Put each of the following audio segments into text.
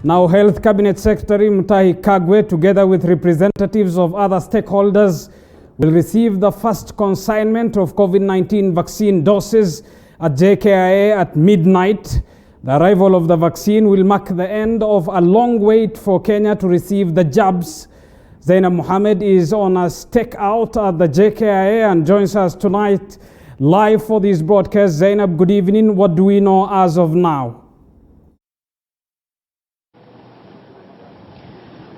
Now, Health Cabinet Secretary Mutahi Kagwe, together with representatives of other stakeholders, will receive the first consignment of COVID-19 vaccine doses at JKIA at midnight. The arrival of the vaccine will mark the end of a long wait for Kenya to receive the jabs. Zainab Mohammed is on a stakeout at the JKIA and joins us tonight live for this broadcast. Zainab, good evening. What do we know as of now?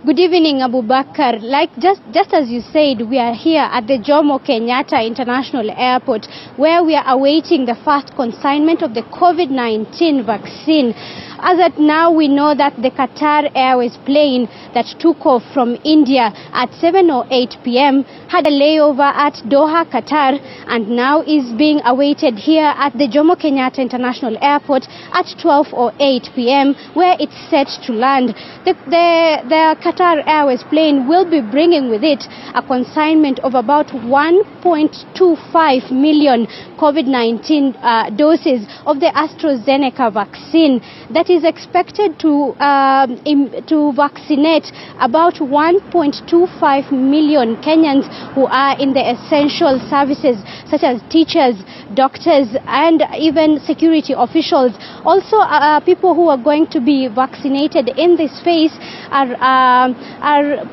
Good evening, Abu Bakar. Like just as you said, we are here at the Jomo Kenyatta International Airport, where we are awaiting the first consignment of the COVID-19 vaccine. As at now, we know that the Qatar Airways plane that took off from India at 7:08 p.m. had a layover at Doha, Qatar, and now is being awaited here at the Jomo Kenyatta International Airport at 12:08 p.m., where it's set to land. The Qatar Airways plane will be bringing with it a consignment of about 1.25 million COVID-19 doses of the AstraZeneca vaccine that is expected to vaccinate about 1.25 million Kenyans who are in the essential services such as teachers, doctors, and even security officials. Also, people who are going to be vaccinated in this phase are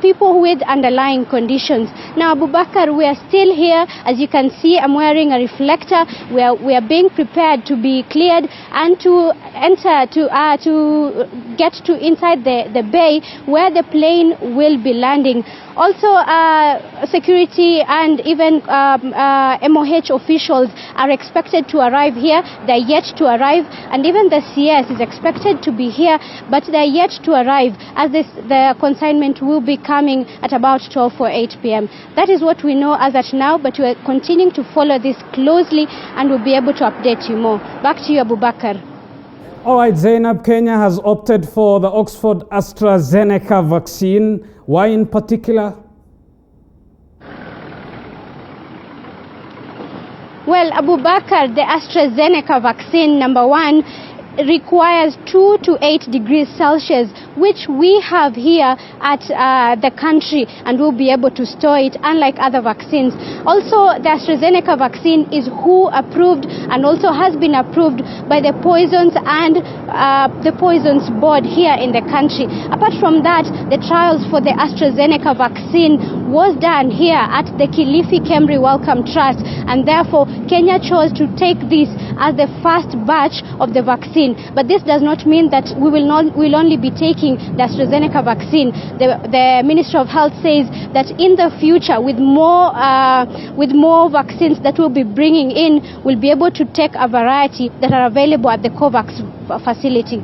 people with underlying conditions. Now, Abu Bakar, we are still here. As you can see, I'm wearing a reflector. We are being prepared to be cleared and to enter to get to inside the bay where the plane will be landing. Also, security and even MOH officials are expected to arrive here. They're yet to arrive, and even the CS is expected to be here, but they're yet to arrive, as the consignment will be coming at about 12:08 p.m. That is what we know as at now, but we are continuing to follow this closely and we'll be able to update you more. Back to you, Abu Bakar. All right, Zainab, Kenya has opted for the Oxford AstraZeneca vaccine. Why in particular? Well, Abu Bakar, the AstraZeneca vaccine, number one, requires 2 to 8 degrees Celsius, which we have here at the country, and we'll be able to store it, unlike other vaccines. Also, the AstraZeneca vaccine is WHO approved and also has been approved by the Poisons and the Poisons Board here in the country. Apart from that, the trials for the AstraZeneca vaccine was done here at the Kilifi Kemri Wellcome Trust, and therefore Kenya chose to take this as the first batch of the vaccine. But this does not mean that we will only be taking the AstraZeneca vaccine. The Minister of Health says that in the future, with more vaccines that we'll be bringing in, we'll be able to take a variety that are available at the COVAX facility.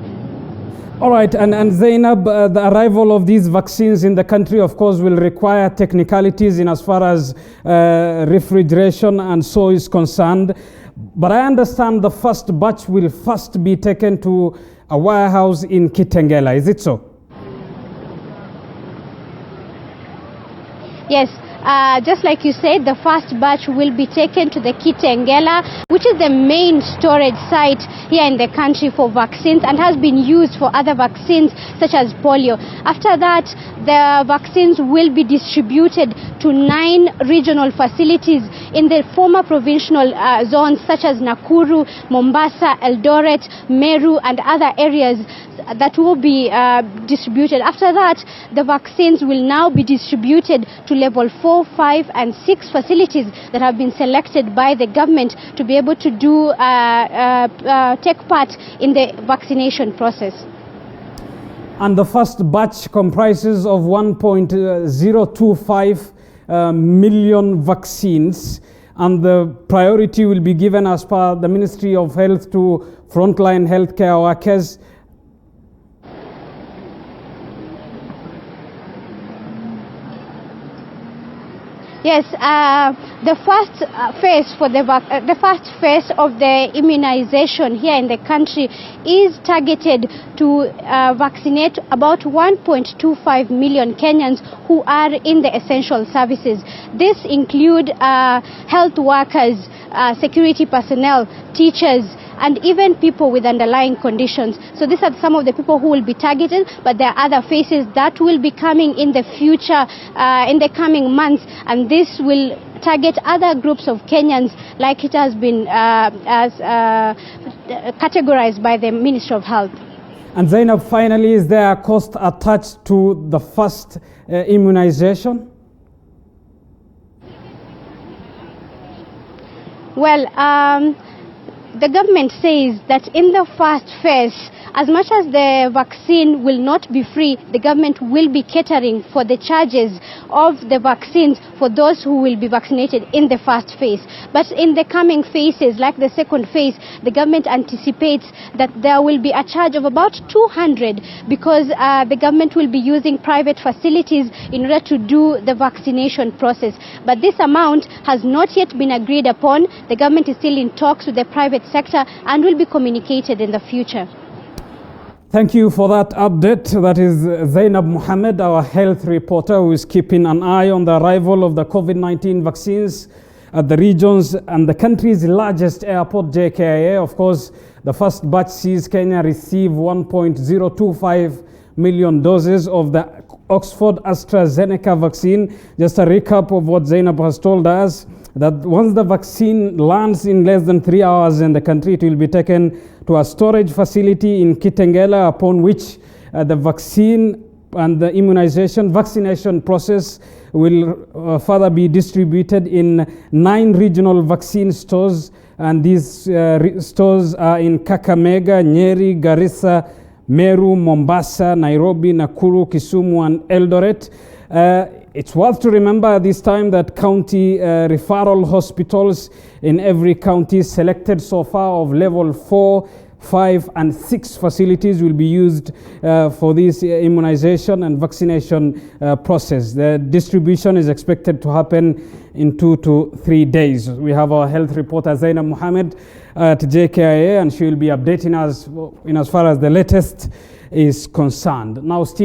All right, and Zainab, the arrival of these vaccines in the country, of course, will require technicalities in as far as refrigeration and so is concerned. But I understand the first batch will first be taken to a warehouse in Kitengela. Is it so? Yes. Just like you said, the first batch will be taken to the Kitengela, which is the main storage site here in the country for vaccines and has been used for other vaccines such as polio. After that, the vaccines will be distributed to 9 regional facilities in the former provincial zones such as Nakuru, Mombasa, Eldoret, Meru, and other areas that will be distributed. After that, the vaccines will now be distributed to level 4, 5, and 6 facilities that have been selected by the government to be able to take part in the vaccination process. And the first batch comprises of 1.025 million vaccines, and the priority will be given, as per the Ministry of Health, to frontline healthcare workers. Yes, the first phase of the immunization here in the country is targeted to vaccinate about 1.25 million Kenyans who are in the essential services. This include health workers, security personnel, teachers, and even people with underlying conditions. So these are some of the people who will be targeted, but there are other phases that will be coming in the future, in the coming months, and this will target other groups of Kenyans like it has been categorized by the Ministry of Health. And Zainab, finally, is there a cost attached to the first immunization? Well, the government says that in the first phase, as much as the vaccine will not be free, the government will be catering for the charges of the vaccines for those who will be vaccinated in the first phase. But in the coming phases, like the second phase, the government anticipates that there will be a charge of about 200 because the government will be using private facilities in order to do the vaccination process. But this amount has not yet been agreed upon. The government is still in talks with the private sector and will be communicated in the future. Thank you for that update. That is Zainab Mohammed, our health reporter, who is keeping an eye on the arrival of the COVID-19 vaccines at the region's and the country's largest airport, JKIA. Of course, the first batch sees Kenya receive 1.025 million doses of the Oxford AstraZeneca vaccine. Just a recap of what Zainab has told us, that once the vaccine lands in less than 3 hours in the country, it will be taken to a storage facility in Kitengela, upon which the vaccine and the vaccination process will further be distributed in 9 regional vaccine stores. And these stores are in Kakamega, Nyeri, Garissa, Meru, Mombasa, Nairobi, Nakuru, Kisumu, and Eldoret. It's worth to remember this time that county referral hospitals in every county selected so far of level 4, 5, and 6 facilities will be used for this immunization and vaccination process. The distribution is expected to happen in 2 to 3 days. We have our health reporter Zainab Mohammed at JKIA, and she will be updating us in as far as the latest is concerned. Now, still